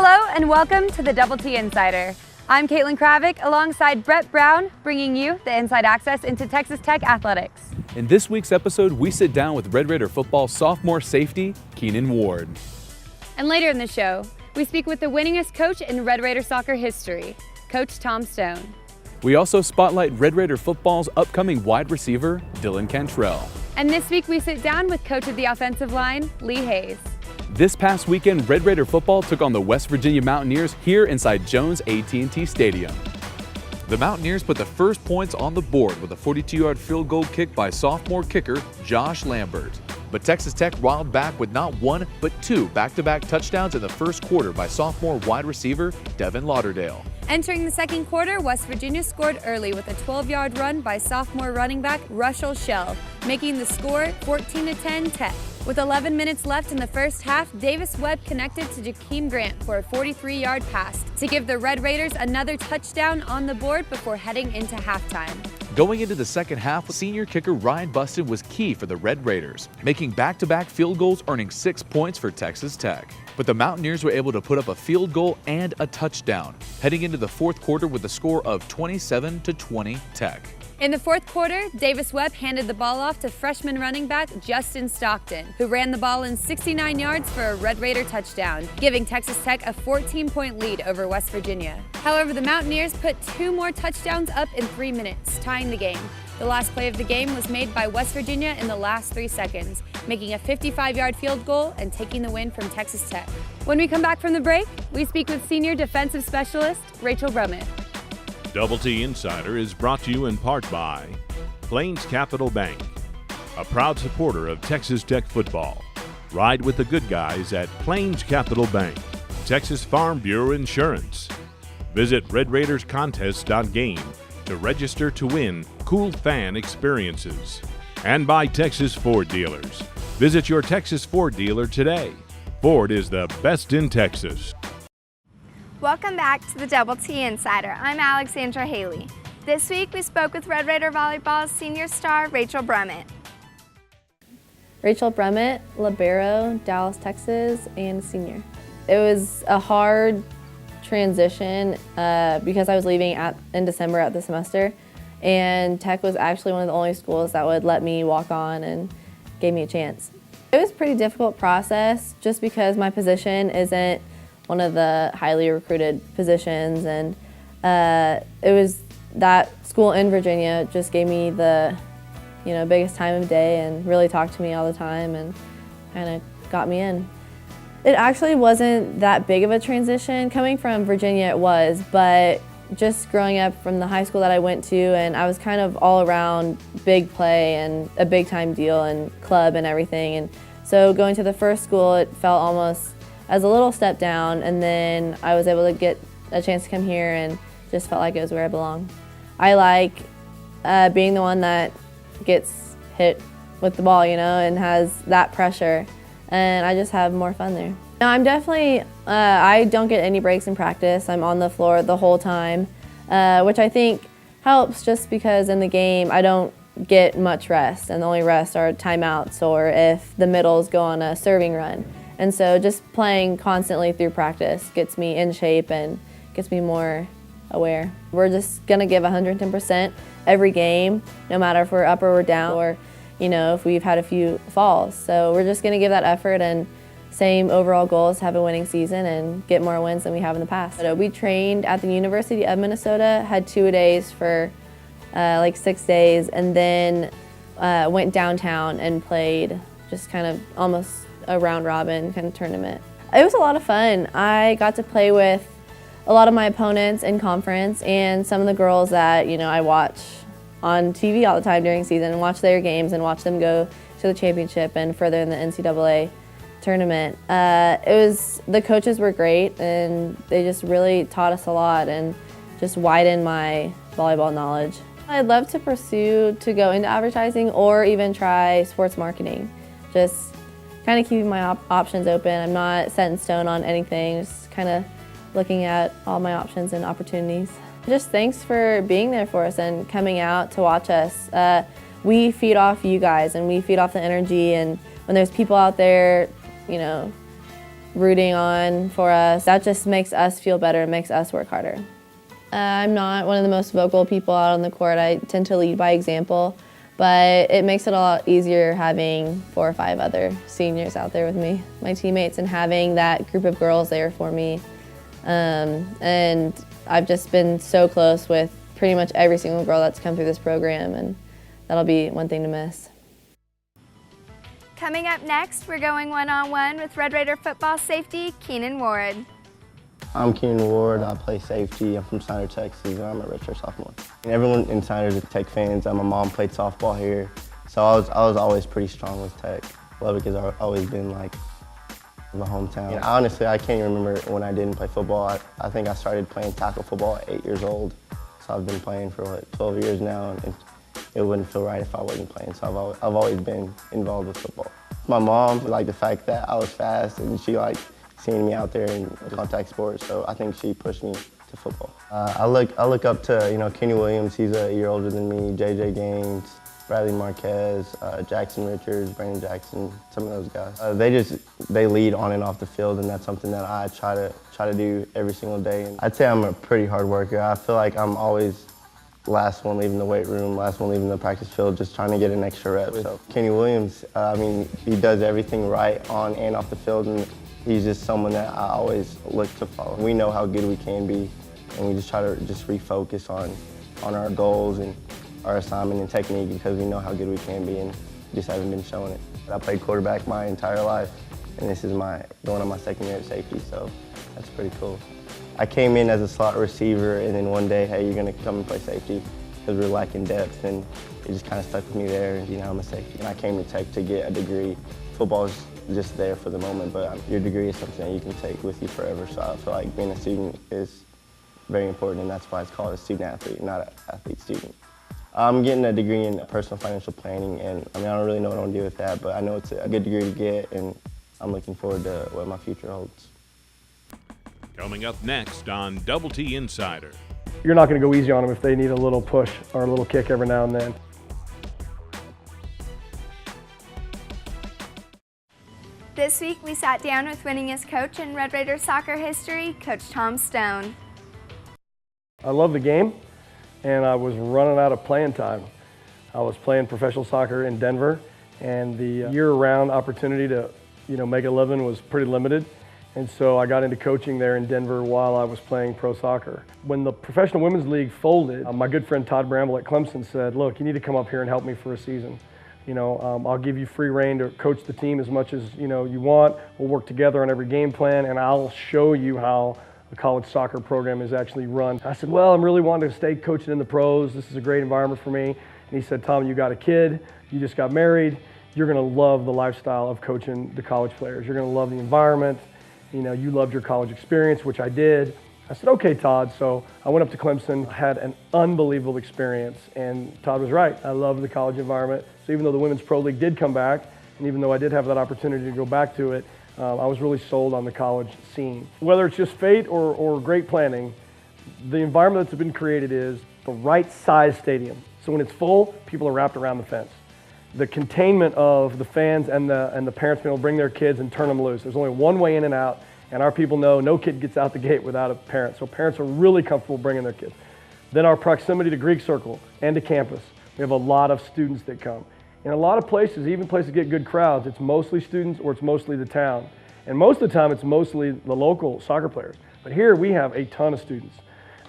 Hello and welcome to the Double T Insider. I'm Caitlin Kravick alongside Brett Brown, bringing you the inside access into Texas Tech athletics. In this week's episode, we sit down with Red Raider football sophomore safety, Keenon Ward. And later in the show, we speak with the winningest coach in Red Raider soccer history, Coach Tom Stone. We also spotlight Red Raider football's upcoming wide receiver, Dylan Cantrell. And this week we sit down with coach of the offensive line, Lee Hayes. This past weekend, Red Raider football took on the West Virginia Mountaineers here inside Jones AT&T Stadium. The Mountaineers put the first points on the board with a 42-yard field goal kick by sophomore kicker Josh Lambert. But Texas Tech riled back with not one, but two back-to-back touchdowns in the first quarter by sophomore wide receiver Devin Lauderdale. Entering the second quarter, West Virginia scored early with a 12-yard run by sophomore running back Rachel Brummitt, making the score 14-10 Tech. With 11 minutes left in the first half, Davis Webb connected to Jakeem Grant for a 43-yard pass to give the Red Raiders another touchdown on the board before heading into halftime. Going into the second half, senior kicker Ryan Buston was key for the Red Raiders, making back-to-back field goals, earning 6 points for Texas Tech. But the Mountaineers were able to put up a field goal and a touchdown, heading into the fourth quarter with a score of 27-20 Tech. In the fourth quarter, Davis Webb handed the ball off to freshman running back Justin Stockton, who ran the ball in 69 yards for a Red Raider touchdown, giving Texas Tech a 14-point lead over West Virginia. However, the Mountaineers put 2 more touchdowns up in 3 minutes, tying the game. The last play of the game was made by West Virginia in the last 3 seconds, making a 55-yard field goal and taking the win from Texas Tech. When we come back from the break, we speak with senior defensive specialist Rachel Brummitt. Double T Insider is brought to you in part by Plains Capital Bank, a proud supporter of Texas Tech football. Ride with the good guys at Plains Capital Bank. Texas Farm Bureau Insurance. Visit RedRaidersContest.game to register to win cool fan experiences. And by Texas Ford Dealers. Visit your Texas Ford dealer today. Ford is the best in Texas. Welcome back to the Double T Insider. I'm Alexandra Haley. This week we spoke with Red Raider Volleyball's senior star, Rachel Brummitt. Rachel Brummitt, libero, Dallas, Texas, and senior. It was a hard transition because I was leaving in December at the semester, and Tech was actually one of the only schools that would let me walk on and gave me a chance. It was a pretty difficult process just because my position isn't one of the highly recruited positions, and it was that school in Virginia just gave me the biggest time of day and really talked to me all the time and kind of got me in. It actually wasn't that big of a transition. Coming from Virginia it was, but just growing up from the high school that I went to, and I was kind of all around big play and a big time deal and club and everything, and so going to the first school it felt almost as a little step down, and then I was able to get a chance to come here and just felt like it was where I belong. I like being the one that gets hit with the ball, and has that pressure, and I just have more fun there. Now, I'm definitely, I don't get any breaks in practice. I'm on the floor the whole time, which I think helps just because in the game I don't get much rest, and the only rest are timeouts or if the middles go on a serving run. And so just playing constantly through practice gets me in shape and gets me more aware. We're just gonna give 110% every game, no matter if we're up or we're down, or if we've had a few falls. So we're just gonna give that effort, and same overall goal is to have a winning season and get more wins than we have in the past. So we trained at the University of Minnesota, had 2-a-days for like 6 days, and then went downtown and played just kind of almost a round robin kind of tournament. It was a lot of fun. I got to play with a lot of my opponents in conference and some of the girls that I watch on TV all the time during season and watch their games and watch them go to the championship and further in the NCAA tournament. The coaches were great, and they just really taught us a lot and just widened my volleyball knowledge. I'd love to pursue to go into advertising or even try sports marketing. Just kind of keeping my options open. I'm not set in stone on anything, just kind of looking at all my options and opportunities. Just thanks for being there for us and coming out to watch us. We feed off you guys, and we feed off the energy, and when there's people out there, rooting on for us. That just makes us feel better and makes us work harder. I'm not one of the most vocal people out on the court. I tend to lead by example, but it makes it a lot easier having 4 or 5 other seniors out there with me, my teammates, and having that group of girls there for me. And I've just been so close with pretty much every single girl that's come through this program, and that'll be one thing to miss. Coming up next, we're going one-on-one with Red Raider football safety Keenon Ward. I'm Keenon Ward. I play safety. I'm from Snyder, Texas, and I'm a redshirt sophomore. And everyone in Snyder is Tech fans. My mom played softball here, so I was always pretty strong with Tech. Love it because I've always been like my hometown. And honestly, I can't even remember when I didn't play football. I think I started playing tackle football at 8 years old, so I've been playing for what, 12 years now, and it wouldn't feel right if I wasn't playing. So I've always been involved with football. My mom liked the fact that I was fast, and she liked seeing me out there in contact sports, so I think she pushed me to football. I look up to Kenny Williams. He's a year older than me. JJ Gaines, Bradley Marquez, Jackson Richards, Brandon Jackson, some of those guys. They lead on and off the field, and that's something that I try to do every single day. And I'd say I'm a pretty hard worker. I feel like I'm always last one leaving the weight room, last one leaving the practice field, just trying to get an extra rep. So Kenny Williams, he does everything right on and off the field, and he's just someone that I always look to follow. We know how good we can be, and we just try to refocus on our goals and our assignment and technique because we know how good we can be and just haven't been showing it. I played quarterback my entire life, and this is going on my second year at safety, so that's pretty cool. I came in as a slot receiver, and then one day, hey, you're gonna come and play safety because we're lacking depth, and it just kind of stuck with me there, and I'm a safety. And I came to Tech to get a degree. Football is just there for the moment, but your degree is something that you can take with you forever, so I feel like being a student is very important, and that's why it's called a student-athlete, not an athlete-student. I'm getting a degree in personal financial planning, and I don't really know what I'm gonna do with that, but I know it's a good degree to get, and I'm looking forward to what my future holds. Coming up next on Double T Insider. You're not going to go easy on them if they need a little push or a little kick every now and then. This week, we sat down with winningest coach in Red Raider soccer history, Coach Tom Stone. I love the game, and I was running out of playing time. I was playing professional soccer in Denver, and the year-round opportunity to make a living was pretty limited. And so I got into coaching there in Denver while I was playing pro soccer. When the Professional Women's League folded, my good friend Todd Bramble at Clemson said, look, you need to come up here and help me for a season. I'll give you free reign to coach the team as much as you want. We'll work together on every game plan, and I'll show you how the college soccer program is actually run. I said, well, I'm really wanting to stay coaching in the pros. This is a great environment for me. And he said, Tom, you got a kid, you just got married. You're gonna love the lifestyle of coaching the college players. You're gonna love the environment. You loved your college experience, which I did. I said, okay, Todd. So I went up to Clemson, had an unbelievable experience, and Todd was right. I love the college environment. So even though the Women's Pro League did come back, and even though I did have that opportunity to go back to it, I was really sold on the college scene. Whether it's just fate or great planning, the environment that's been created is the right size stadium. So when it's full, people are wrapped around the fence. The containment of the fans and the parents being able to bring their kids and turn them loose. There's only one way in and out, and our people know no kid gets out the gate without a parent. So parents are really comfortable bringing their kids. Then our proximity to Greek Circle and to campus. We have a lot of students that come. In a lot of places, even places get good crowds, it's mostly students or it's mostly the town. And most of the time, it's mostly the local soccer players. But here we have a ton of students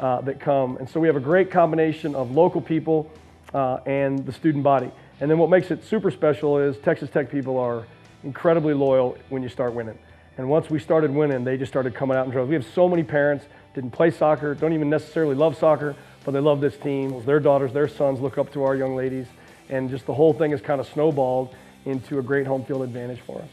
that come. And so we have a great combination of local people and the student body. And then what makes it super special is Texas Tech people are incredibly loyal when you start winning. And once we started winning, they just started coming out in droves. We have so many parents, didn't play soccer, don't even necessarily love soccer, but they love this team. Their daughters, their sons look up to our young ladies, and just the whole thing has kind of snowballed into a great home field advantage for us.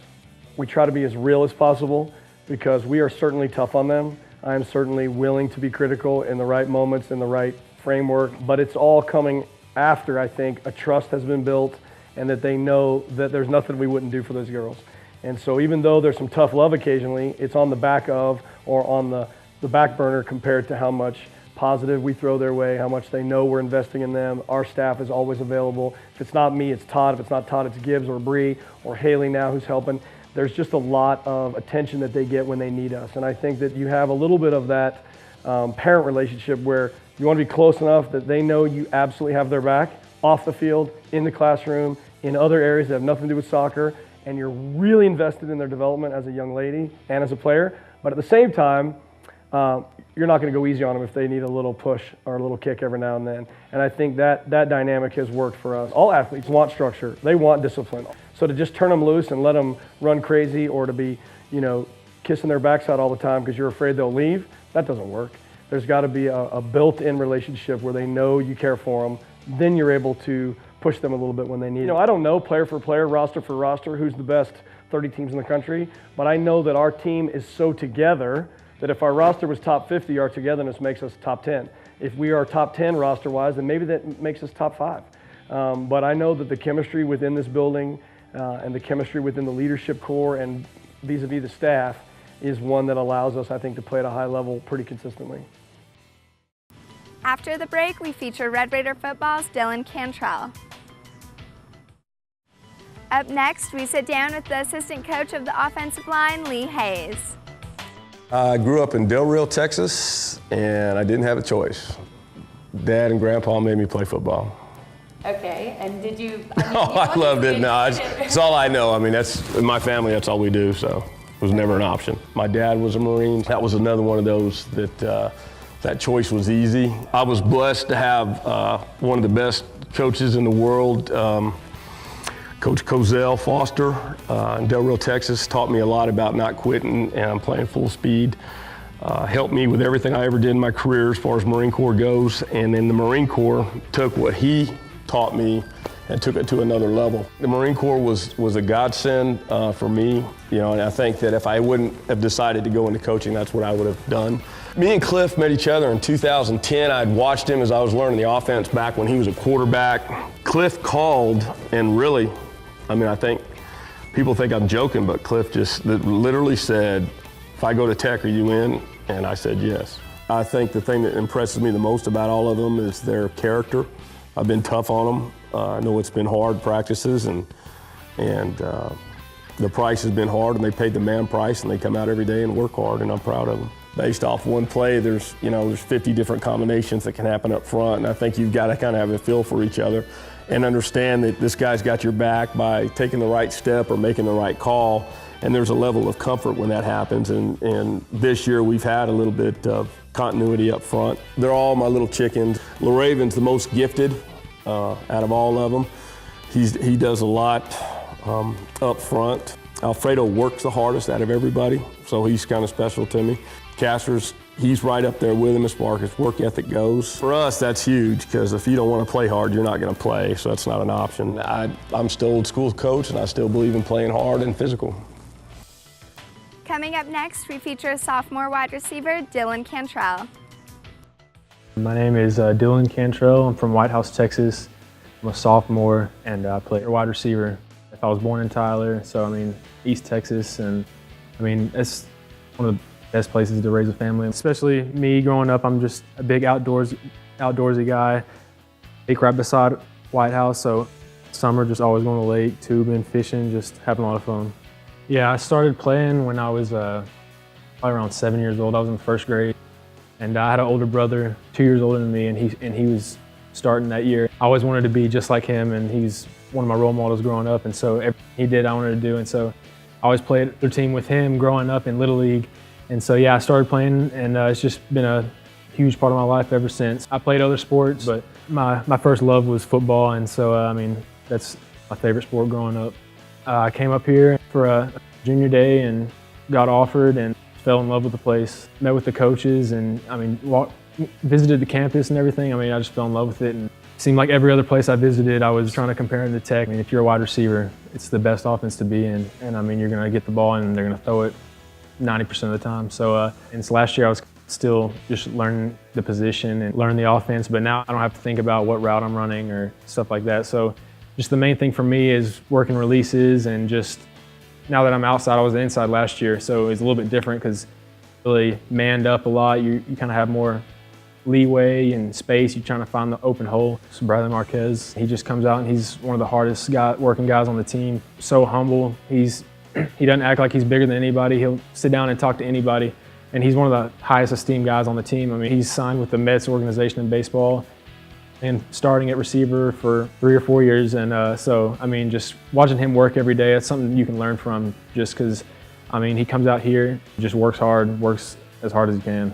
We try to be as real as possible because we are certainly tough on them. I am certainly willing to be critical in the right moments, in the right framework, but it's all coming after, I think, a trust has been built and that they know that there's nothing we wouldn't do for those girls. And so even though there's some tough love occasionally, it's on the back of or on the back burner compared to how much positive we throw their way, how much they know we're investing in them. Our staff is always available. If it's not me, it's Todd. If it's not Todd, it's Gibbs or Bree or Haley now who's helping. there's just a lot of attention that they get when they need us. And I think that you have a little bit of that parent relationship where you want to be close enough that they know you absolutely have their back off the field, in the classroom, in other areas that have nothing to do with soccer, and you're really invested in their development as a young lady and as a player. But at the same time, you're not going to go easy on them if they need a little push or a little kick every now and then. And I think that dynamic has worked for us. All athletes want structure. They want discipline. So to just turn them loose and let them run crazy, or to be, kissing their backside all the time because you're afraid they'll leave, that doesn't work. There's got to be a built-in relationship where they know you care for them. Then you're able to push them a little bit when they need it. I don't know player for player, roster for roster, who's the best 30 teams in the country, but I know that our team is so together that if our roster was top 50, our togetherness makes us top 10. If we are top 10 roster-wise, then maybe that makes us top 5. But I know that the chemistry within this building and the chemistry within the leadership core and vis-a-vis the staff is one that allows us, I think, to play at a high level pretty consistently. After the break, we feature Red Raider football's Dylan Cantrell. Up next, we sit down with the assistant coach of the offensive line, Lee Hayes. I grew up in Del Rio, Texas, and I didn't have a choice. Dad and Grandpa made me play football. Okay, and did you? I loved it. No, it's all I know. I mean, that's in my family. That's all we do. So it was never an option. My dad was a Marine. That was another one of those that that choice was easy. I was blessed to have one of the best coaches in the world. Coach Cozell Foster in Del Rio, Texas, taught me a lot about not quitting and playing full speed. Helped me with everything I ever did in my career as far as Marine Corps goes. And then the Marine Corps took what he taught me and took it to another level. The Marine Corps was a godsend for me, and I think that if I wouldn't have decided to go into coaching, that's what I would have done. Me and Cliff met each other in 2010. I'd watched him as I was learning the offense back when he was a quarterback. Cliff called and really, I think people think I'm joking, but Cliff just literally said, "If I go to Tech, are you in?" And I said yes. I think the thing that impresses me the most about all of them is their character. I've been tough on them. I know it's been hard practices, and the price has been hard, and they paid the man price, and they come out every day and work hard, and I'm proud of them. Based off one play, there's 50 different combinations that can happen up front, and I think you've got to kind of have a feel for each other and understand that this guy's got your back by taking the right step or making the right call, and there's a level of comfort when that happens, and this year we've had a little bit of continuity up front. They're all my little chickens. LaRaven's the most gifted out of all of them. He does a lot up front. Alfredo works the hardest out of everybody, so he's kind of special to me. Casper's, he's right up there with him as far as work ethic goes. For us, that's huge, because if you don't want to play hard, you're not going to play, so that's not an option. I'm still old school coach, and I still believe in playing hard and physical. Coming up next, we feature sophomore wide receiver Dylan Cantrell. My name is Dylan Cantrell. I'm from White House, Texas. I'm a sophomore, and I play wide receiver. I was born in Tyler, so East Texas, and it's one of the best places to raise a family. Especially me growing up, I'm just a big outdoorsy guy. Lake right beside White House, so summer just always going to the lake, tubing, fishing, just having a lot of fun. Yeah, I started playing when I was probably around 7 years old. I was in first grade, and I had an older brother, 2 years older than me, and he was starting that year. I always wanted to be just like him, and he's one of my role models growing up, and so everything he did I wanted to do, and so I always played their team with him growing up in Little League. And so yeah, I started playing, and it's just been a huge part of my life ever since. I played other sports, but my first love was football, and so that's my favorite sport growing up. I came up here for a junior day and got offered and fell in love with the place. Met with the coaches and visited the campus and everything. I just fell in love with it, and it seemed like every other place I visited, I was trying to compare it to Tech. If you're a wide receiver, it's the best offense to be in, and you're gonna get the ball and they're gonna throw it 90% of the time. So and last year I was still just learning the position and learning the offense, but now I don't have to think about what route I'm running or stuff like that. So just the main thing for me is working releases, and just now that I'm outside, I was inside last year, so it's a little bit different because really manned up a lot. You kind of have more leeway and space. You're trying to find the open hole. So Bradley Marquez, he just comes out and he's one of the hardest working guys on the team. So humble. He's He doesn't act like he's bigger than anybody. He'll sit down and talk to anybody. And he's one of the highest esteemed guys on the team. I mean, he's signed with the Mets organization in baseball and starting at receiver for 3 or 4 years. And so, I mean, just watching him work every day, that's something you can learn from, just because, I mean, he comes out here, just works hard, works as hard as he can.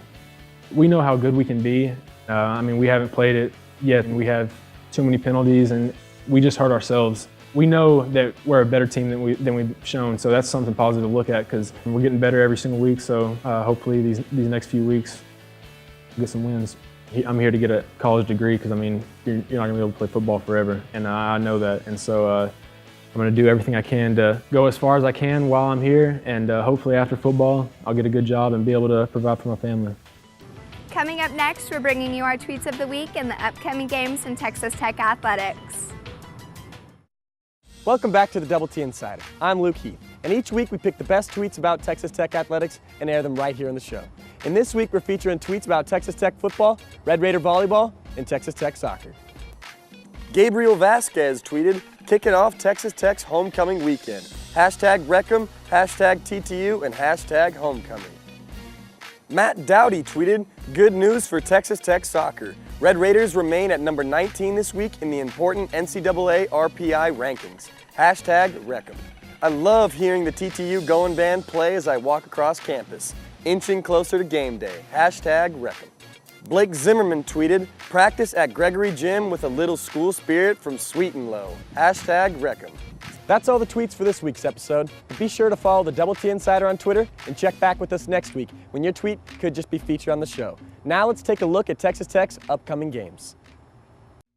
We know how good we can be. I mean, we haven't played it yet, and we have too many penalties, and we just hurt ourselves. We know that we're a better team than we've shown, so that's something positive to look at, because we're getting better every single week. So hopefully these next few weeks we'll get some wins. I'm here to get a college degree, because I mean, you're not going to be able to play football forever, and I know that. And so I'm going to do everything I can to go as far as I can while I'm here, and hopefully after football I'll get a good job and be able to provide for my family. Coming up next, we're bringing you our tweets of the week and the upcoming games in Texas Tech athletics. Welcome back to the Double T Insider. I'm Luke Heath, and each week we pick the best tweets about Texas Tech athletics and air them right here on the show. And this week we're featuring tweets about Texas Tech football, Red Raider volleyball, and Texas Tech soccer. Gabriel Vasquez tweeted, "Kicking off Texas Tech's homecoming weekend. Hashtag Wreckham, hashtag TTU, and hashtag homecoming." Matt Dowdy tweeted, "Good news for Texas Tech soccer. Red Raiders remain at number 19 this week in the important NCAA RPI rankings. Hashtag Wreckham. I love hearing the TTU Going band play as I walk across campus. Inching closer to game day. Hashtag Wreckham." Blake Zimmerman tweeted, "Practice at Gregory Gym with a little school spirit from Sweet and Low. Hashtag Wreckham." That's all the tweets for this week's episode. But be sure to follow the Double T Insider on Twitter and check back with us next week when your tweet could just be featured on the show. Now let's take a look at Texas Tech's upcoming games.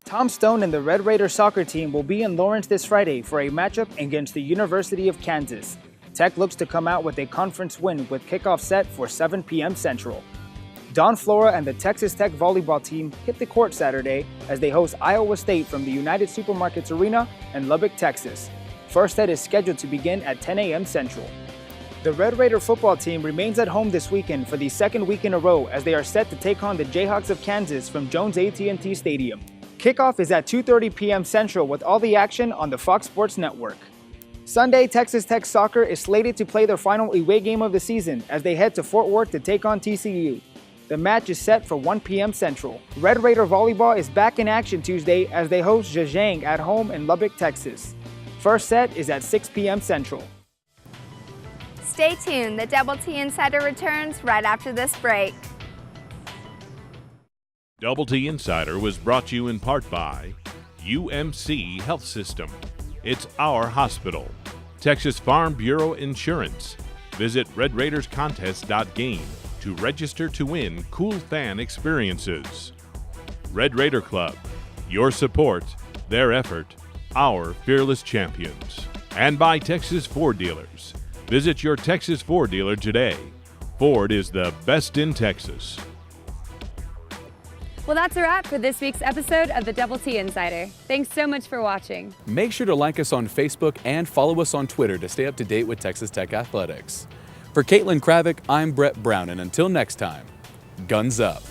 Tom Stone and the Red Raider soccer team will be in Lawrence this Friday for a matchup against the University of Kansas. Tech looks to come out with a conference win with kickoff set for 7 p.m. Central. Don Flora and the Texas Tech volleyball team hit the court Saturday as they host Iowa State from the United Supermarkets Arena in Lubbock, Texas. First set is scheduled to begin at 10 a.m. Central. The Red Raider football team remains at home this weekend for the second week in a row as they are set to take on the Jayhawks of Kansas from Jones AT&T Stadium. Kickoff is at 2:30 p.m. Central with all the action on the Fox Sports Network. Sunday, Texas Tech soccer is slated to play their final away game of the season as they head to Fort Worth to take on TCU. The match is set for 1 p.m. Central. Red Raider volleyball is back in action Tuesday as they host Zhejiang at home in Lubbock, Texas. First set is at 6 p.m. Central. Stay tuned. The Double T Insider returns right after this break. Double T Insider was brought to you in part by UMC Health System. It's our hospital. Texas Farm Bureau Insurance. Visit RedRaidersContest.game to register to win cool fan experiences. Red Raider Club. Your support, their effort, our fearless champions. And by Texas Ford Dealers. Visit your Texas Ford dealer today. Ford is the best in Texas. Well, that's a wrap for this week's episode of the Double T Insider. Thanks so much for watching. Make sure to like us on Facebook and follow us on Twitter to stay up to date with Texas Tech athletics. For Caitlin Kravick, I'm Brett Brown, and until next time, guns up.